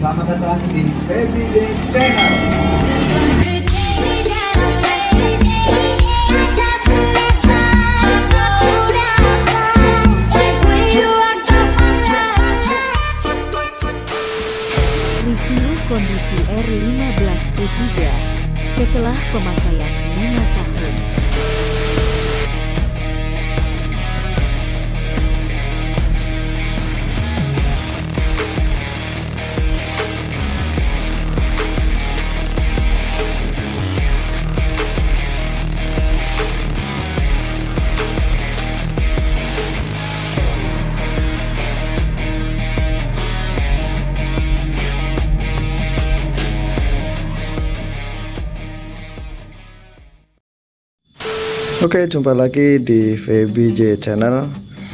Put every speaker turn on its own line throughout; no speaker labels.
Selamat datang di Baby Day Channel.
Review kondisi R15 V3 setelah pemakaian 5 tahun.
Oke, jumpa lagi di VBJ Channel.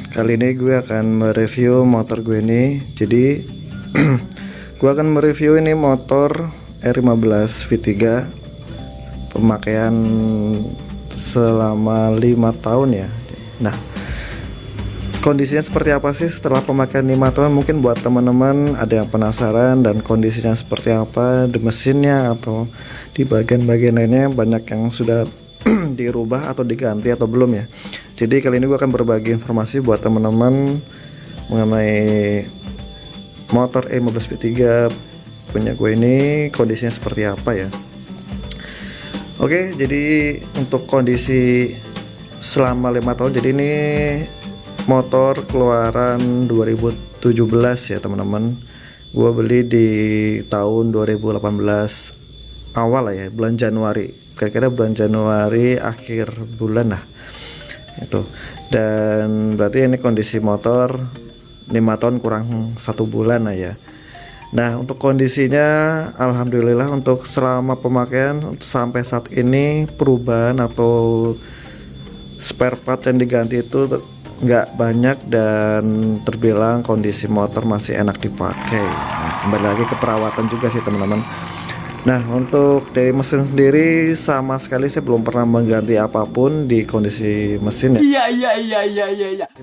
Kali ini gue akan mereview motor gue ini. Jadi gue akan mereview ini motor R15 V3 pemakaian selama 5 tahun ya. Nah, kondisinya seperti apa sih setelah pemakaian 5 tahun? Mungkin buat teman-teman ada yang penasaran dan kondisinya seperti apa di mesinnya atau di bagian-bagian lainnya, banyak yang sudah dirubah atau diganti atau belum ya. Jadi kali ini gue akan berbagi informasi buat teman-teman mengenai motor R15 V3 punya gue ini, kondisinya seperti apa ya. Oke, jadi untuk kondisi selama 5 tahun, jadi ini motor keluaran 2017 ya teman-teman. Gue beli di tahun 2018 awal lah ya, bulan Januari, kira-kira bulan Januari akhir bulan lah itu. Dan berarti ini kondisi motor 5 tahun kurang 1 bulan lah ya. Nah, untuk kondisinya alhamdulillah untuk selama pemakaian sampai saat ini perubahan atau spare part yang diganti itu nggak banyak dan terbilang kondisi motor masih enak dipakai. Nah, kembali lagi ke perawatan juga sih teman-teman. Nah, untuk dari mesin sendiri sama sekali saya belum pernah mengganti apapun di kondisi mesin ya. Iya.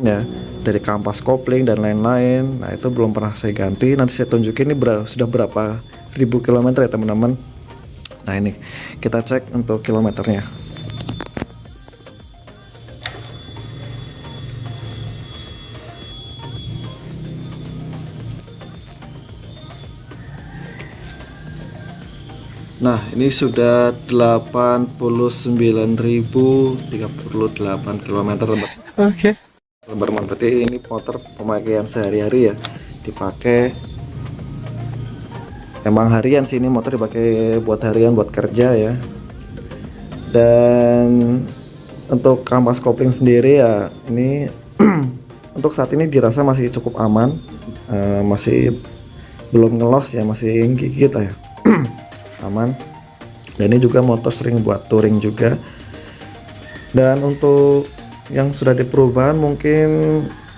Ya, dari kampas kopling dan lain-lain. Nah, itu belum pernah saya ganti. Nanti saya tunjukin ini sudah berapa ribu kilometer ya teman-teman. Nah, ini kita cek untuk kilometernya. Nah, ini sudah 89.038 km. Oke. Berarti ini motor pemakaian sehari-hari ya, dipakai. Emang harian sih, ini motor dipakai buat harian, buat kerja ya. Dan untuk kampas kopling sendiri ya, ini untuk saat ini dirasa masih cukup aman, masih belum ngelos ya, masih gigit ya. Aman. Dan ini juga motor sering buat touring juga. Dan untuk yang sudah di perubahan mungkin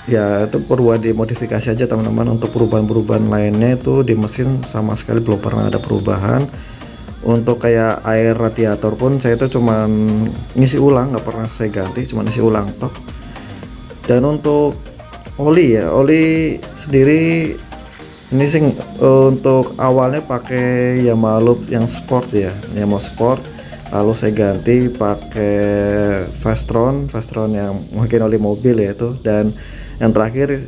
ya itu perlu dimodifikasi aja teman-teman. Untuk perubahan-perubahan lainnya itu di mesin sama sekali belum pernah ada perubahan. Untuk kayak air radiator pun saya itu cuman ngisi ulang, nggak pernah saya ganti, cuma ngisi ulang tok. Dan untuk oli ya, oli sendiri ini sih untuk awalnya pakai Yamaha Loop yang sport ya, Yamaha sport. Lalu saya ganti pakai Vestron yang mungkin oli mobil ya itu. Dan yang terakhir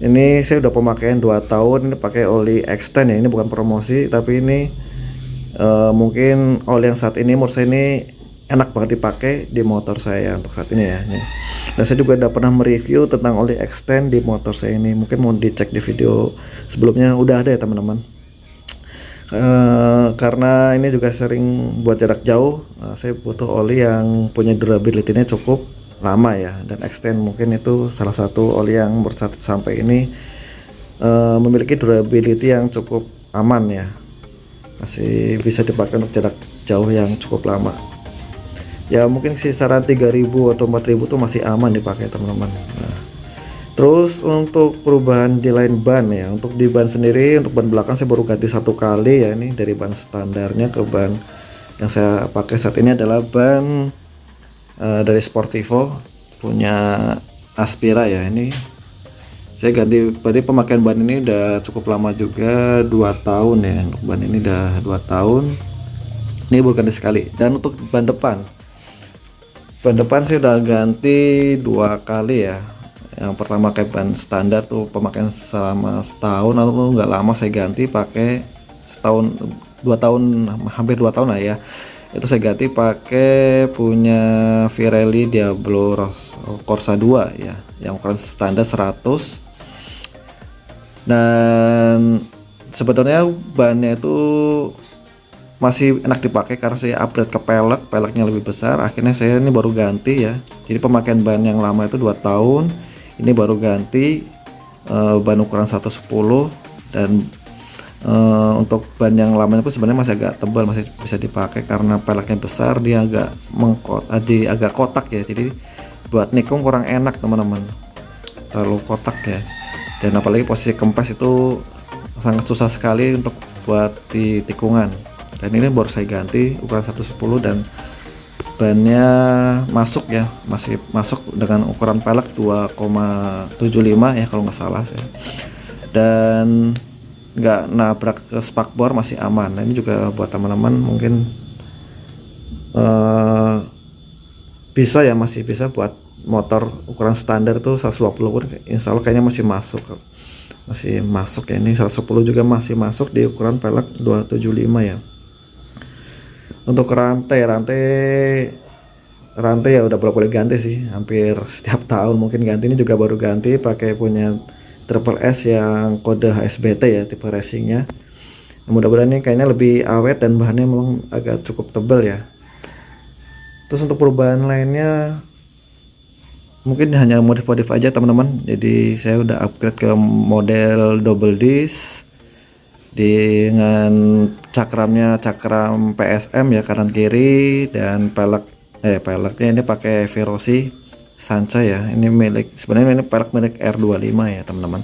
ini saya udah pemakaian 2 tahun, ini pakai oli extend ya. Ini bukan promosi, tapi ini mungkin oli yang saat ini menurut saya ini enak banget dipakai di motor saya untuk saat ini ya. Dan saya juga udah pernah mereview tentang oli extend di motor saya ini, mungkin mau dicek di video sebelumnya, udah ada ya teman-teman. Karena ini juga sering buat jarak jauh, saya butuh oli yang punya durability-nya cukup lama ya. Dan extend mungkin itu salah satu oli yang menurut sampai ini memiliki durability yang cukup aman ya, masih bisa dipakai untuk jarak jauh yang cukup lama ya. Mungkin kisaran 3.000 atau 4.000 tuh masih aman dipakai teman-teman. Nah, terus untuk perubahan di line ban ya, untuk di ban sendiri, untuk ban belakang saya baru ganti 1 kali ya. Ini dari ban standarnya ke ban yang saya pakai saat ini adalah ban dari Sportivo punya Aspira ya. Ini Saya ganti, berarti pemakaian ban ini udah cukup lama juga, 2 tahun ya. Untuk ban ini udah 2 tahun. Ini baru ganti sekali. Dan untuk ban depan saya udah ganti 2 kali ya. Yang pertama kayak ban standar tuh pemakaian selama setahun, lalu nggak lama saya ganti pakai setahun, 2 tahun, hampir 2 tahun lah ya. Itu saya ganti pakai punya Pirelli Diablo Corsa 2 ya, yang ukuran standar 100. Dan sebenarnya bannya itu masih enak dipakai karena saya upgrade ke peleknya lebih besar. Akhirnya saya ini baru ganti ya. Jadi pemakaian ban yang lama itu 2 tahun, ini baru ganti ban ukuran 110. Dan untuk ban yang lamanya pun sebenarnya masih agak tebal, masih bisa dipakai karena peleknya besar, dia agak agak kotak ya. Jadi buat nikung kurang enak teman-teman, terlalu kotak ya. Dan apalagi posisi kempes itu sangat susah sekali untuk buat di tikungan. Dan ini baru saya ganti ukuran 110 dan bannya masuk ya, masih masuk dengan ukuran pelek 2,75 ya kalau nggak salah saya. Dan nggak nabrak ke spakbor, masih aman. Nah, ini juga buat teman-teman mungkin bisa ya, masih bisa buat motor ukuran standar tuh 120 pun insya Allah kayaknya masih masuk ya. Ini 110 juga masih masuk di ukuran pelek 275 ya. Untuk rantai ya udah boleh ganti sih, hampir setiap tahun mungkin ganti. Ini juga baru ganti pakai punya Triple S yang kode HSBT ya, tipe racingnya. Mudah-mudahan ini kayaknya lebih awet dan bahannya memang agak cukup tebal ya. Terus untuk perubahan lainnya mungkin hanya modif-modif aja teman-teman. Jadi saya udah upgrade ke model double disc dengan cakramnya cakram PSM ya, kanan kiri. Dan peleknya ini pakai Verosi Sanca ya. Ini sebenarnya ini pelek milik R25 ya teman-teman.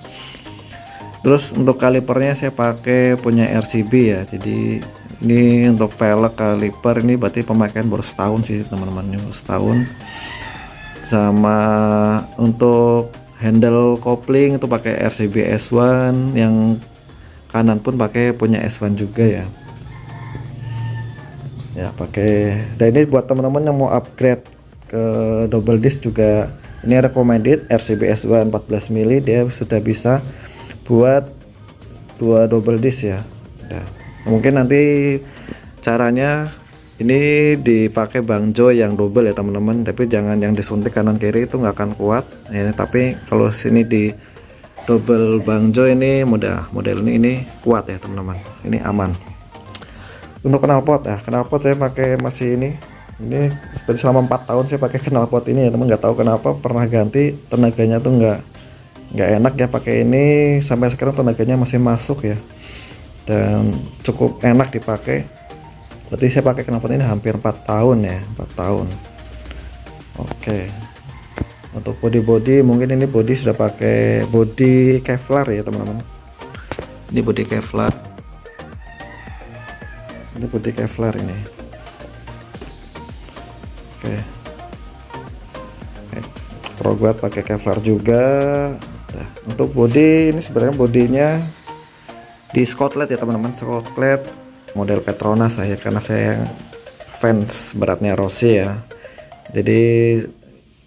Terus untuk kalipernya saya pakai punya RCB ya. Jadi ini untuk pelek kaliper ini berarti pemakaian baru setahun sih teman-teman, ini baru setahun. Sama untuk handle kopling itu pakai RCB S1, yang kanan pun pakai punya S1 juga ya. Ya pakai. Dan ini buat teman-teman yang mau upgrade ke double disc juga, ini recommended RCB S1 14 mili, dia sudah bisa buat 2 double disc ya. Nah, mungkin nanti caranya ini dipakai Bang Jo yang double ya teman-teman, tapi jangan yang disuntik kanan kiri, itu nggak akan kuat ya. Tapi kalau sini di double Bang Jo ini model ini kuat ya teman-teman, ini aman. Untuk knalpot saya pakai masih ini seperti selama 4 tahun saya pakai knalpot ini ya teman. Nggak tahu kenapa pernah ganti tenaganya tuh nggak enak ya pakai ini, sampai sekarang tenaganya masih masuk ya dan cukup enak dipakai. Berarti saya pakai knalpot ini hampir 4 tahun ya, 4 tahun. Oke. Untuk body mungkin ini body sudah pakai body Kevlar ya teman-teman. Ini body Kevlar. Ini body Kevlar ini. Oke. Proguat pakai Kevlar juga. Nah, untuk body ini sebenarnya bodinya di Scotland ya teman-teman, Scotland model Petronas saya, karena saya fans beratnya Rossi ya. Jadi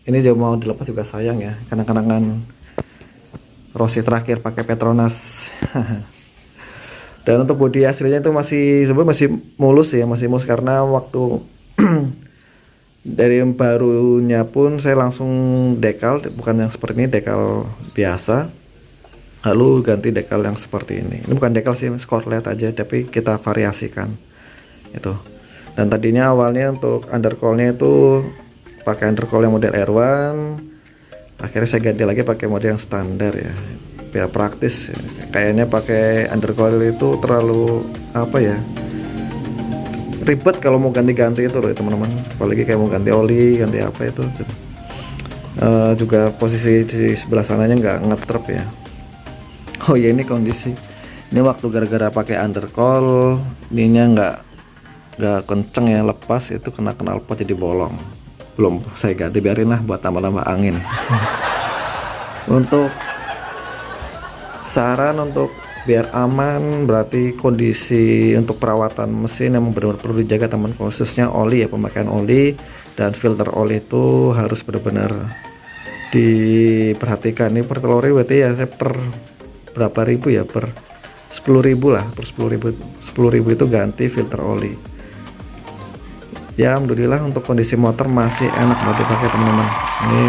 ini juga mau dilepas juga sayang ya, kadang-kadang Rossi terakhir pakai Petronas. Dan untuk bodi aslinya itu masih mulus ya, masih mulus karena waktu dari yang barunya pun saya langsung dekal, bukan yang seperti ini, dekal biasa, lalu ganti dekal yang seperti ini. Ini bukan dekal sih, Scotland aja, tapi kita variasikan itu. Dan tadinya awalnya untuk undercoilnya itu pakai undercoil yang model R1, akhirnya saya ganti lagi pakai model yang standar ya, biar praktis ya. Kayaknya pakai undercoil itu terlalu ribet kalau mau ganti-ganti itu loh teman-teman, apalagi kayak mau ganti oli, ganti apa itu. Juga posisi di sebelah sananya nggak ngetrep ya. Oh ya, ini kondisi ini waktu gara-gara pakai undercoil, ininya nggak kenceng ya, lepas itu kena knalpot jadi bolong. Belum saya ganti, biarin lah buat tambah-tambah angin. Untuk saran untuk biar aman, berarti kondisi untuk perawatan mesin yang benar-benar perlu dijaga teman, khususnya oli ya, pemakaian oli dan filter oli itu harus benar-benar diperhatikan. Ini per telur berarti ya saya per berapa ribu ya, per 10.000 lah, per 10.000 itu ganti filter oli ya. Alhamdulillah untuk kondisi motor masih enak buat dipakai teman-teman. Ini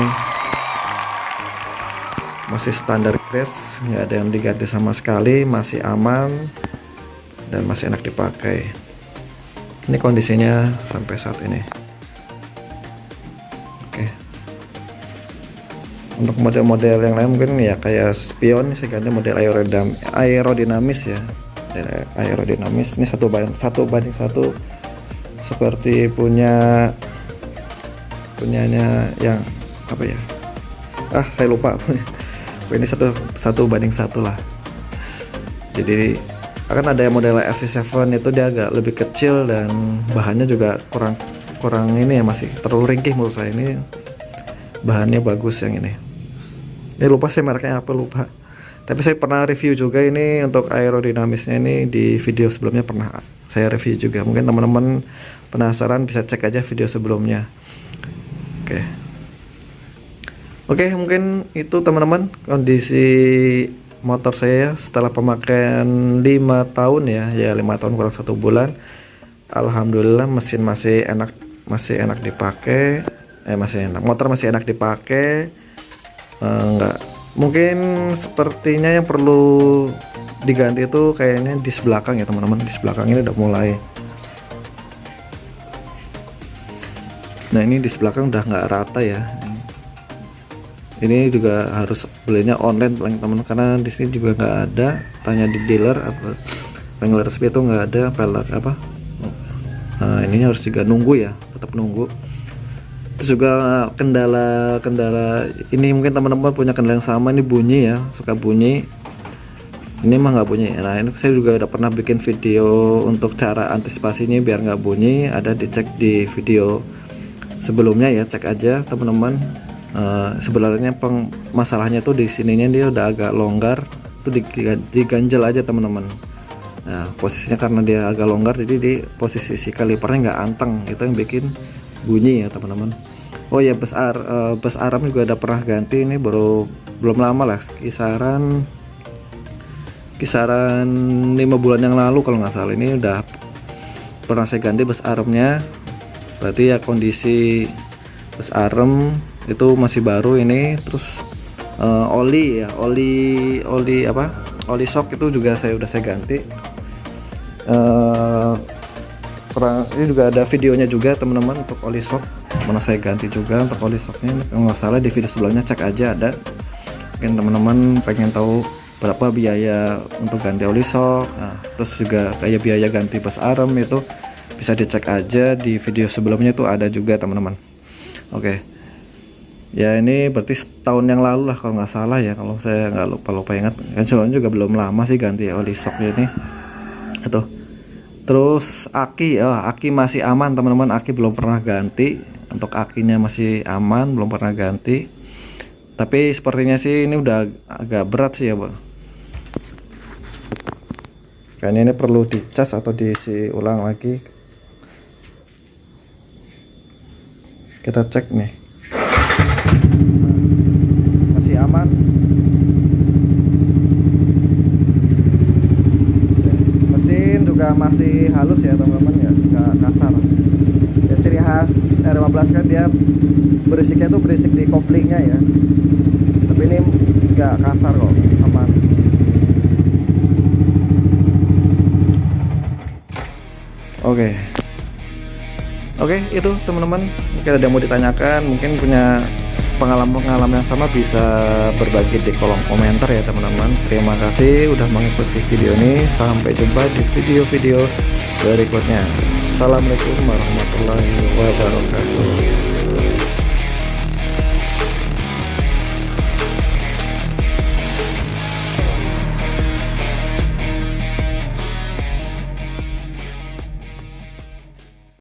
masih standar crash, nggak ada yang diganti sama sekali, masih aman dan masih enak dipakai. Ini kondisinya sampai saat ini. Oke, untuk model-model yang lain mungkin ya kayak spion, saya ganti model aerodinamis ya, aerodinamis. Ini satu banding satu seperti punyanya yang apa ya, saya lupa. Ini satu banding satu lah. Jadi akan ada yang model RC7 itu dia agak lebih kecil dan bahannya juga kurang ini ya, masih terlalu ringkih menurut saya. Ini bahannya bagus yang ini lupa saya mereknya apa, lupa. Tapi saya pernah review juga ini untuk aerodinamisnya, ini di video sebelumnya pernah saya review juga. Mungkin teman-teman penasaran bisa cek aja video sebelumnya. Oke, mungkin itu teman-teman kondisi motor saya setelah pemakaian 5 tahun ya 5 tahun kurang 1 bulan. Alhamdulillah mesin masih enak dipakai, masih enak, motor masih enak dipakai. Enggak, mungkin sepertinya yang perlu diganti itu kayaknya di belakang ya teman-teman. Di belakang ini udah mulai, nah ini di belakang udah nggak rata ya. Ini juga harus belinya online paling teman, karena di sini juga nggak ada, tanya di dealer apa pengen resmi itu nggak ada pelek apa. Nah ininya harus juga nunggu ya, tetap nunggu. Terus juga kendala ini mungkin teman-teman punya kendala yang sama, ini bunyi ya, suka bunyi. Ini mah nggak bunyi. Nah ini saya juga udah pernah bikin video untuk cara antisipasinya biar nggak bunyi, ada dicek di video sebelumnya ya, cek aja teman-teman. Sebenarnya masalahnya tuh di sininya dia udah agak longgar, tuh diganjel aja teman-teman. Nah posisinya karena dia agak longgar, jadi di posisi si kalipernya nggak anteng, itu yang bikin bunyi ya teman-teman. Oh ya, bus arm juga udah pernah ganti, ini belum lama lah, kisaran 5 bulan yang lalu kalau nggak salah. Ini udah pernah saya ganti bus armnya, berarti ya kondisi bus arm itu masih baru ini. Terus oli shock itu juga udah saya ganti. Ini juga ada videonya juga teman-teman untuk oli shock, mana saya ganti juga untuk oli shocknya. Kalau nggak salah di video sebelumnya, cek aja ada. Mungkin teman-teman pengen tahu berapa biaya untuk ganti oli shock, terus juga kayak biaya ganti bus arm itu bisa dicek aja di video sebelumnya, itu ada juga teman-teman. Oke. Ya ini berarti setahun yang lalu lah kalau nggak salah ya, kalau saya nggak lupa ingat. Kan soalnya juga belum lama sih ganti oli shocknya ini. Itu. Terus aki masih aman teman-teman, aki belum pernah ganti. Untuk akinya masih aman, belum pernah ganti. Tapi sepertinya sih ini udah agak berat sih ya, Bang. Kayaknya ini perlu dicas atau diisi ulang lagi. Kita cek nih. Masih aman. Mesin juga masih halus ya teman-teman ya, nggak kasar. Ya, ciri khas R15 kan dia berisiknya tuh berisik di koplingnya ya. Tapi ini nggak kasar kok, aman. Oke, itu teman-teman. Mungkin ada yang mau ditanyakan, mungkin punya pengalaman yang sama, bisa berbagi di kolom komentar ya teman-teman. Terima kasih udah mengikuti video ini. Sampai jumpa di video-video berikutnya. Assalamualaikum warahmatullahi wabarakatuh.